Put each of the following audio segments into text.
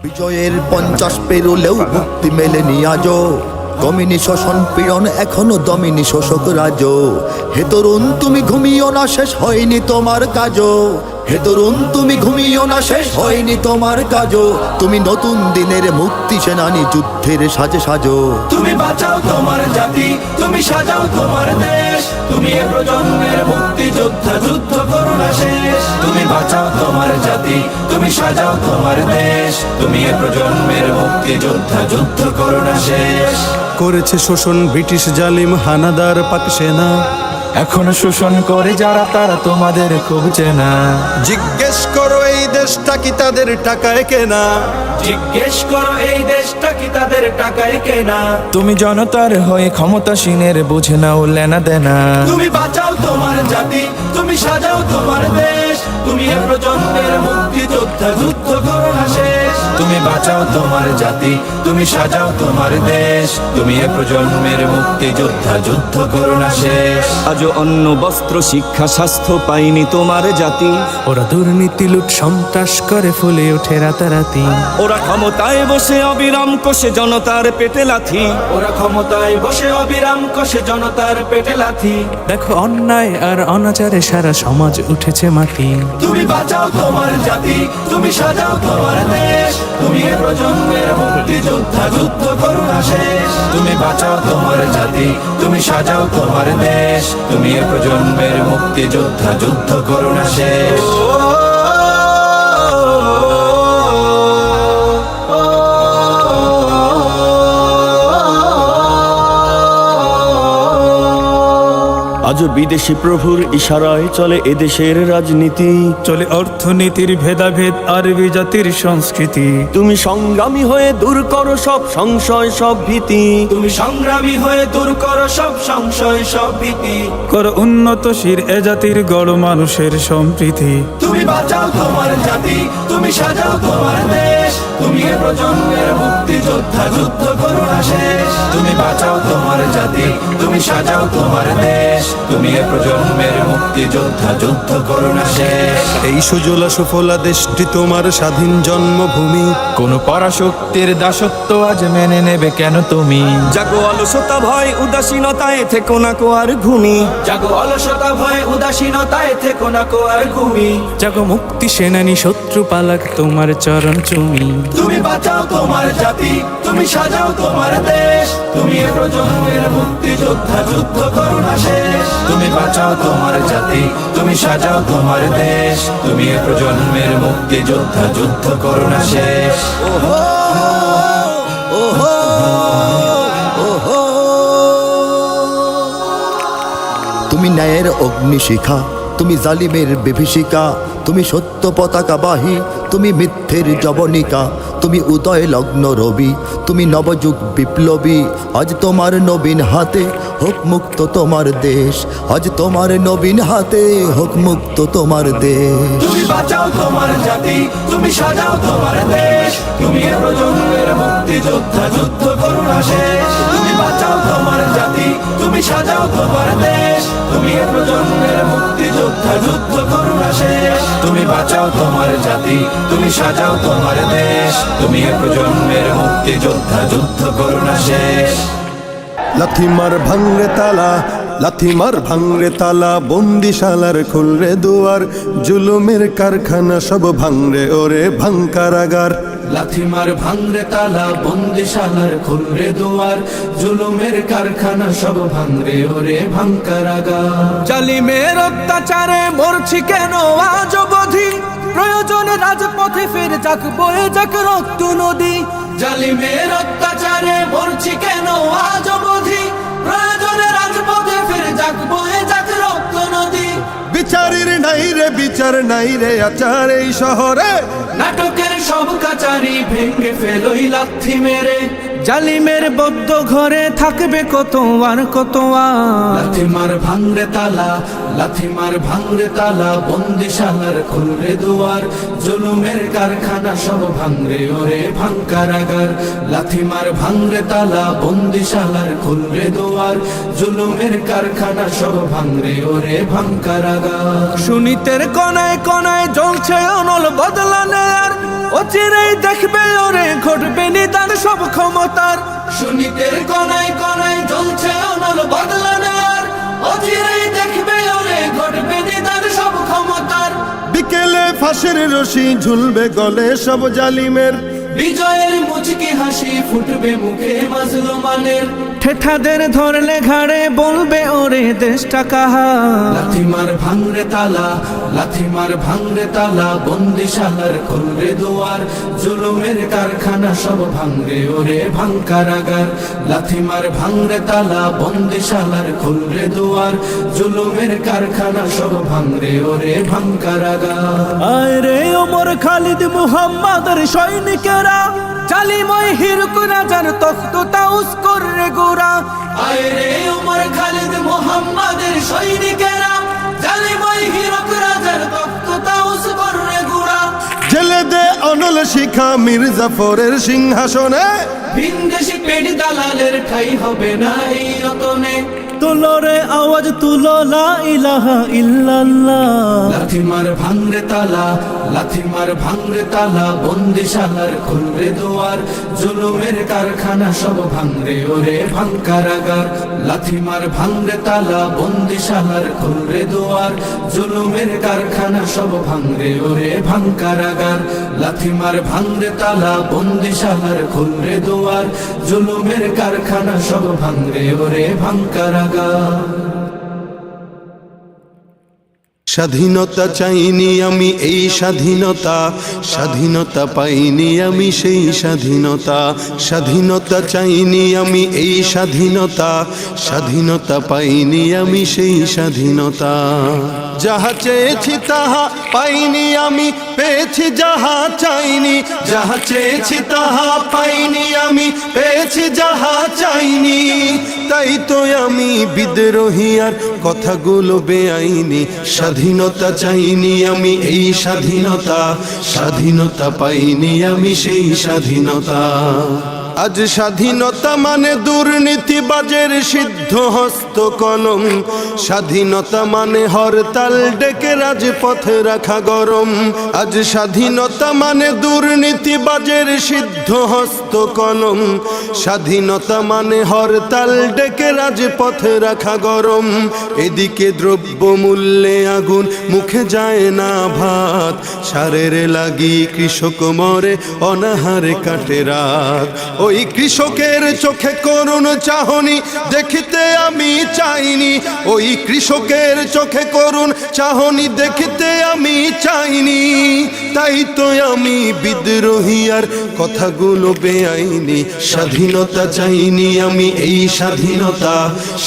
বিজয়ের 50 পেরোলেও মুক্তি মেলেনি আজও, দমিনী শোষণ পীড়ন এখনো দমিনী শোষক রাজ। হে তরুণ তুমি ঘুমিও না, শেষ হয়নি তোমার কাজও। হে তরুণ তুমি ঘুমিও না, শেষ হয়নি তোমার কাজও। তুমি নতুন দিনের মুক্তি সেনানী, যুদ্ধের সাজে সাজো। তুমি বাঁচাও তোমার জাতি, তুমি সাজাও তোমার দেশ। তুমি এ প্রজন্মের মুক্তি যোদ্ধা, যুদ্ধ করো না শেষ। তুমি বাঁচাও তোমার জাতি, তুমি সাজাও তোমার দেশ। তুমি এ প্রজন্মের মুক্তি যোদ্ধা, যুদ্ধ করো না শেষ। করেছে শোষণ ব্রিটিশ জালিম হানাদার পাক সেনা, এখনো শোষণ করে যারা তারা তোমাদের খুব চেনা। জিজ্ঞেস করো এই দেশটা কি তাদের টাকায় কেনা। জিজ্ঞেস করো এই দেশটা কি তাদের টাকায় কেনা। তুমি জনতার হয়ে ক্ষমতাসীনের বুঝে নাও লেনা দেনা। তুমি বাঁচাও তোমার জাতি, তুমি সাজাও তোমার দেশ। তুমি এ প্রজন্মের মুক্তি যোদ্ধা, যুদ্ধ করো না শেষ। তুমি বাঁচাও তোমার জাতি, তুমি সাজাও তোমার দেশ। তুমি এ প্রজন্মের মুক্তি যোদ্ধা, যুদ্ধ করো না শেষ। আজও অন্ন বস্ত্র শিক্ষা স্বাস্থ্য পাইনি তোমার জাতি। ওরা দুর্নীতি লুট সন্ত্রাস করে ফুলে ওঠে রাতারাতি। ওরা ক্ষমতায় বসে অবিরাম কষে জনতার পেটে লাথি। ওরা ক্ষমতায় বসে অবিরাম কষে জনতার পেটে লাথি। দেখো অন্যায় আর অনাচারে সারা সমাজ উঠেছে মাটি। তুমি বাঁচাও তোমার জাতি, তুমি সাজাও তোমার দেশ। তুমি এ প্রজন্মের মুক্তি যোদ্ধা, যুদ্ধ করো না শেষ। তুমি বাঁচাও তোমার জাতি, তুমি সাজাও তোমার দেশ। তুমি এ প্রজন্মের মুক্তি যোদ্ধা, যুদ্ধ করো না শেষ। আজও বিদেশি প্রভুর ইশারায় চলে এদেশের রাজনীতি। চলে অর্থনীতির ভেদাভেদ আরবি জাতির সংস্কৃতি। তুমি সংগ্রামী হয়ে দূর করো সব সংশয় সব ভীতি। তুমি সংগ্রামী হয়ে দূর করো সব সংশয় সব ভীতি। করো উন্নতশীল এ জাতির গড় মানুষের সম্প্রীতি। তুমি বাঁচাও তোমার জাতি, তুমি সাজাও তোমার দেশ। তুমি এ প্রজন্মের মুক্তি যোদ্ধা, যুদ্ধ করো না শেষ। তুমি বাঁচাও তোমার জাতি, তুমি সাজাও তোমার দেশ। তুমি এ প্রজন্মের মুক্তি যোদ্ধা, যুদ্ধ করো না শেষ। এই সুজলা সুফলা দেশটি তোমার স্বাধীন জন্মভূমি। কোন পরাশক্তির দাসত্ব আজ মেনে নেবে কেন তুমি? জাগো অলসতা ভয় উদাসীনতায় থেকো না কো আর ঘুমি। জাগো অলসতা ভয় উদাসীনতায় থেকো না কো আর ঘুমি। জাগো মুক্তি সেনানী শত্রু পালাক তোমার চরণ চুমি। তুমি বাঁচাও তোমার জাতি, তুমি সাজাও তোমার দেশ। তুমি এ প্রজন্মের মুক্তি যোদ্ধা, যুদ্ধ করো না শেষ। তুমি বাঁচাও তোমার জাতি, তুমি সাজাও তোমার দেশ। তুমি এ প্রজন্মের মুক্তি যোদ্ধা, যুদ্ধ করো না শেষ। তুমি ন্যায়ের অগ্নিশিখা, তুমি জালিমের বিভীষিকা। তুমি সত্য পতাকা বাহী, তুমি মিথ্যের জবনিকা। তুমি উদয় লগ্ন রবি, তুমি নবযুগ বিপ্লবী। আজ তোমার নবীন হাতে হোক মুক্ত তোমার দেশ। আজ তোমার নবীন হাতে হোক মুক্ত তোমার দেশ। তুমি বাঁচাও তোমার জাতি, তুমি সাজাও তোমার দেশ। তুমি এ প্রজন্মের মুক্তি যোদ্ধা, যুদ্ধ করো না শেষ। তুমি বাঁচাও তোমার জাতি, তুমি সাজাও তোমার দেশ। তুমি এ প্রজন্মের মুক্তি যোদ্ধা, যুদ্ধ করো না শেষ। তুমি বাঁচাও তোমার জাতি, তুমি সাজাও তোমার দেশ। তুমি এ প্রজন্মের মুক্তি যোদ্ধা, যুদ্ধ করো না শেষ। লাথিমার ভাঙরে তালা, লাথিমার ভাঙরে তালা, বন্দিশালার খুলরে দুয়ার। জুলুমের কারখানা সব ভাঙরে ওরে ভাঙকারাগার। লাথিমার ভাঙরে তালা, বন্দিশালার খুলরে দুয়ার। জুলুমের কারখানা সব ভাঙরে ওরে ভাঙকারাগার। জালিমের অত্যাচারে মরছি কেন আজ অবধি। প্রয়োজনে রাজপথে ফের যাক বয়ে যাক রক্ত নদী। জালিমের অত্যাচারে মরছি কেন আজ অবধি। প্রয়োজনে রাজপথে ফের যাক বয়ে যাক রক্ত নদী। বিচারের নাই রে বিচার নাই রে আচার এই শহরে। নাটকের সব কাচারি ভেঙে ফেলোই লাথি মেরে। জালিমের বদ্ধ ঘরে থাকবে কত আর কত আর। লাথিমার ভাঙরে তালা, লাথিমার ভাঙরে তালা, বন্দিশালার খুলরে দুয়ার। জুলুমের কারখানা সব ভাঙরে ওরে ভাঙকারাগার। লাথিমার ভাঙরে তালা, বন্দিশালার খুলরে দুয়ার। জুলুমের কারখানা সব ভাঙরে ওরে ভাঙকারাগার। সুনীতের কোনায় কোনায় জ্বলছে অনল বদলা নেয়ার। অচিরেই দেখবে ওরে ক্ষমতার। সুনীতের কনায় কনায় জ্বলছে অনল বদলা নেয়ার, অচিরেই দেখবে ওরে ঘটবে নিদার সব ক্ষমতার। বিকেলে ফাঁসির রশি ঝুলবে গলে সব জালিমের, বিজয়ের মুচকি হাসি ফুটবে মুখে মাজলুমানের। ঠেঠাদের ধরলে ঘাড়ে বলবে ওরে দেশটা কাহার। লাথিমার ভাঙরে তালা, লাথিমার ভাঙরে তালা, বন্দিশালার খুলরে দুয়ার, জুলুমের কারখানা সব ভাঙরে ওরে ভাঙ কারাগার। লাথিমার ভাঙরে তালা, বন্দিশালার খুলরে দুয়ার, জুলুমের কারখানা সব ভাঙরে ওরে ভাঙ কারাগার। আয় রে ওমর খালিদ মুহাম্মাদের সৈনিকেরা, জালিময় হিরক রাজার তখ্ত তাউস করে গোরা। আয় রে উমর খালিদ মুহাম্মাদের সৈনিকেরা, জালিময় হীরক রাজার তখ্ত তাউস করে গুড়া। জেলে দে অনল শিখা মীর জাফরের সিংহাসনে, ভিনদেশি পেট দালালের ঠাই হবে না এই রতনে। তুলো রে আওয়াজ তুলো লা ইলাহা ইল্লাল্লাহ। লাথিমার ভাঙরে তালা, লাথিমার ভাঙরে তালা, বন্দিশালার খুলরে দুয়ার, জুলুমের কারখানা সব ভাঙরে ওরে ভাঙ কারাগার। লাথিমার ভাঙরে তালা, বন্দিশালার খুলরে দুয়ার, জুলুমের কারখানা সব ভাঙরে ওরে ভাঙ কারাগার। লাথিমার ভাঙরে তালা, বন্দিশালার খুলরে দুয়ার, জুলুমের কারখানা সব ভাঙরে ওরে ভাঙ কারাগার। স্বাধীনতা চাইনি আমি এই স্বাধীনতা, স্বাধীনতা পাইনি আমি সেই স্বাধীনতা। স্বাধীনতা চাইনি আমি এই স্বাধীনতা, স্বাধীনতা পাইনি আমি সেই স্বাধীনতা। যাহা চেয়েছি তাহা পাইনি আমি, পেয়েছি যাহা চাইনি। যাহা চেয়েছি তাহা পাইনি আমি, পেয়েছি যাহা চাইনি। তাই তো আমি বিদ্রোহী আর কথাগুলো বেআইনি। স্বাধীনতা চাইনি আমি এই স্বাধীনতা, স্বাধীনতা পাইনি আমি সেই স্বাধীনতা। আজ স্বাধীনতা মানে দুর্নীতিবাজের সিদ্ধ হস্ত কলম, স্বাধীনতা মানে হরতাল ডেকে রাজপথে রাখা গরম। আজ স্বাধীনতা মানে দুর্নীতিবাজের সিদ্ধ হস্ত কলম, স্বাধীনতা মানে হরতাল ডেকে রাজপথে রাখা গরম। এদিকে দ্রব্য মূল্যে আগুন, মুখে যায় না ভাত, সারের লাগি কৃষক মরে অনাহারে কাটে রাত। ওই কৃষকের চোখে করুণ চাহনি দেখিতে আমি চাইনি, ওই কৃষকের চোখে করুণ চাহনি দেখিতে আমি চাইনি। তাই তো আমি বিদ্রোহী আর কথাগুলো বেআইনি। স্বাধীনতা চাইনি আমি এই স্বাধীনতা,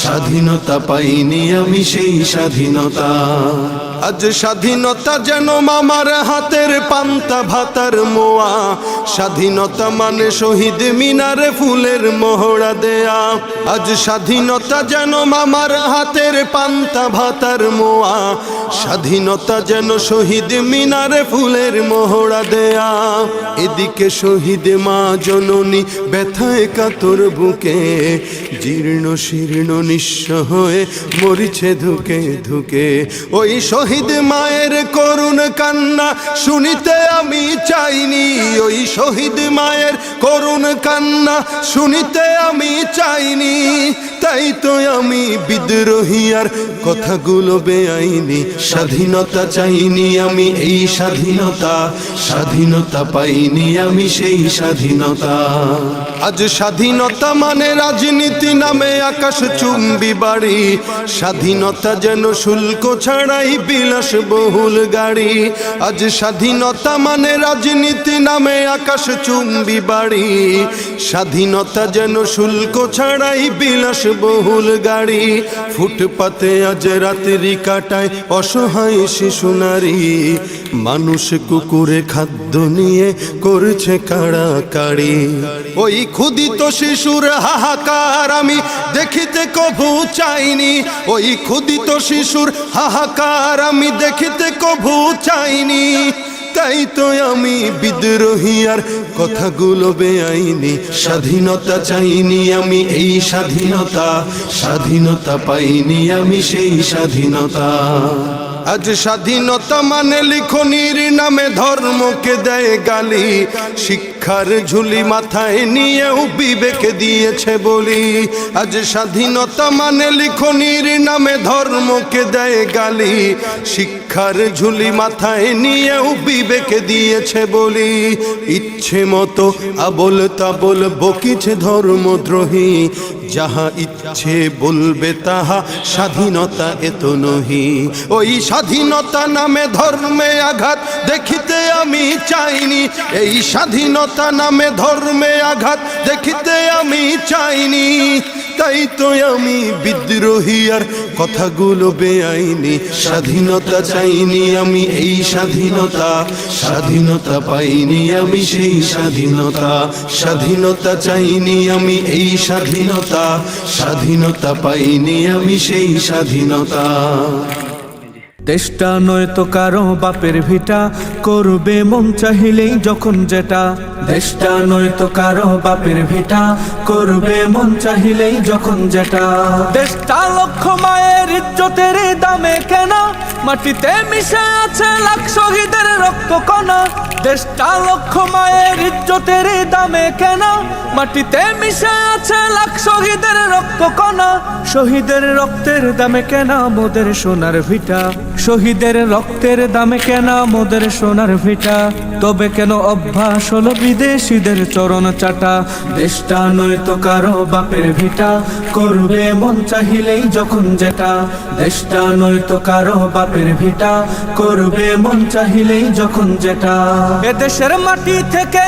স্বাধীনতা পাইনি আমি সেই স্বাধীনতা। আজ স্বাধীনতা যেন মামার হাতের পান্তা ভাতার মোয়া, স্বাধীনতা মানে শহীদ মিনারে ফুলের মোহরা দেয়া। আজ স্বাধীনতা যেন মামার হাতের পান্তা ভাতার মোয়া, স্বাধীনতা যেন শহীদ মিনারে ফুলের মোহরা দেয়া। এদিকে শহীদ মা জননী ব্যথায় কাতর বুকে, জীর্ণ শীর্ণ নিঃস্ব হয়ে মরিছে ধুকে ধুকে। ওই শহীদ মায়ের করুণ কান্না শুনিতে আমি চাইনি, ওই শহীদ মায়ের করুণ কান্না শুনিতে আমি চাইনি। তাই তো আমি বিদ্রোহী আর কথাগুলো বেআইনি। স্বাধীনতা চাইনি আমি এই স্বাধীনতা, স্বাধীনতা পাইনি আমি সেই স্বাধীনতা। আজ স্বাধীনতা মানে রাজনীতি নামে আকাশ চুম্বি বাড়ি, স্বাধীনতা যেন শুল্ক ছাড়াই বিলাস বহুল গাড়ি। আজ স্বাধীনতা মানে রাজনীতি নামে আকাশ চুম্বি বাড়ি, স্বাধীনতা যেন শুল্ক ছাড়াই বিলাস বহুল গাড়ি। ফুটপাতে আজ রাত্রি কাটায় অসহায় শিশু নারী, মানুষ কুকুরে খাদ্য নিয়ে করছে কাড়াকাড়ি। ওই ক্ষুদিত শিশুর হাহাকার আমি দেখিতে কভু চাইনি, ওই ক্ষুদিত শিশুর হাহাকার আমি দেখিতে কভু চাইনি। তাই তো আমি বিদ্রোহী আর কথাগুলো বেআইনি। স্বাধীনতা চাইনি আমি এই স্বাধীনতা, স্বাধীনতা পাইনি আমি সেই স্বাধীনতা। আজ স্বাধীনতা মানে লিখনির নামে ধর্মকে দেয় গালি, শিক্ষা শিক্ষার ঝুলি মাথায় নিয়েও বিবেকে দিয়েছে বলি, আজ স্বাধীনতা মানে লিখনির নামে ধর্মকে দেয় গালি। শিক্ষার ঝুলি মাথায় নিয়েও বিবেকে দিয়েছে বলি, ইচ্ছে মতো আবল তাবল বকিছে ধর্মদ্রোহী। যাহা ইচ্ছে বলবে তাহা স্বাধীনতা এত নহি। ওই স্বাধীনতা নামে ধর্মে আঘাত দেখিতে আমি চাইনি, এই স্বাধীনতা নামে ধর্মে আঘাত দেখিতে আমি চাইনি। তাই তো আমি বিদ্রোহী আর কথাগুলো বেআইনি। স্বাধীনতা চাইনি আমি এই স্বাধীনতা, স্বাধীনতা পাইনি আমি সেই স্বাধীনতা। স্বাধীনতা চাইনি আমি এই স্বাধীনতা, স্বাধীনতা পাইনি আমি সেই স্বাধীনতা। দেশটা নয় তো কারো বাপের ভিটা, করবে মন চাহিলেই যখন যেটা। দেশটা নয় তো কারো বাপের ভিটা, করবে মন চাহিলেই যখন যেটা। দেশটা লক্ষ মায়ের ইজ্জতের দামে কেনা, মাটিতে মিশে আছে লাখ শহীদের রক্ত কণা। দেশটা লক্ষ মায়ের ইজ্জতের দামে কেনা, মাটিতে মিশে আছে লাখ শহীদের রক্ত কণা। শহীদের রক্তের দামে কেনা মোদের সোনার ভিটা, শহীদের রক্তের দামে কেনা মোদের সোনার ভিটা। তবে কেন অভ্যাস হলো বিদেশিদের চরণ চাটা। দেশটা নয় তো কারো বাপের ভিটা, করবে মন চাহিলেই যখন যেটা। দেশটা নয় তো কারো বাপের ভিটা, করবে মন চাহিলেই যখন যেটা। এ দেশের মাটি থেকে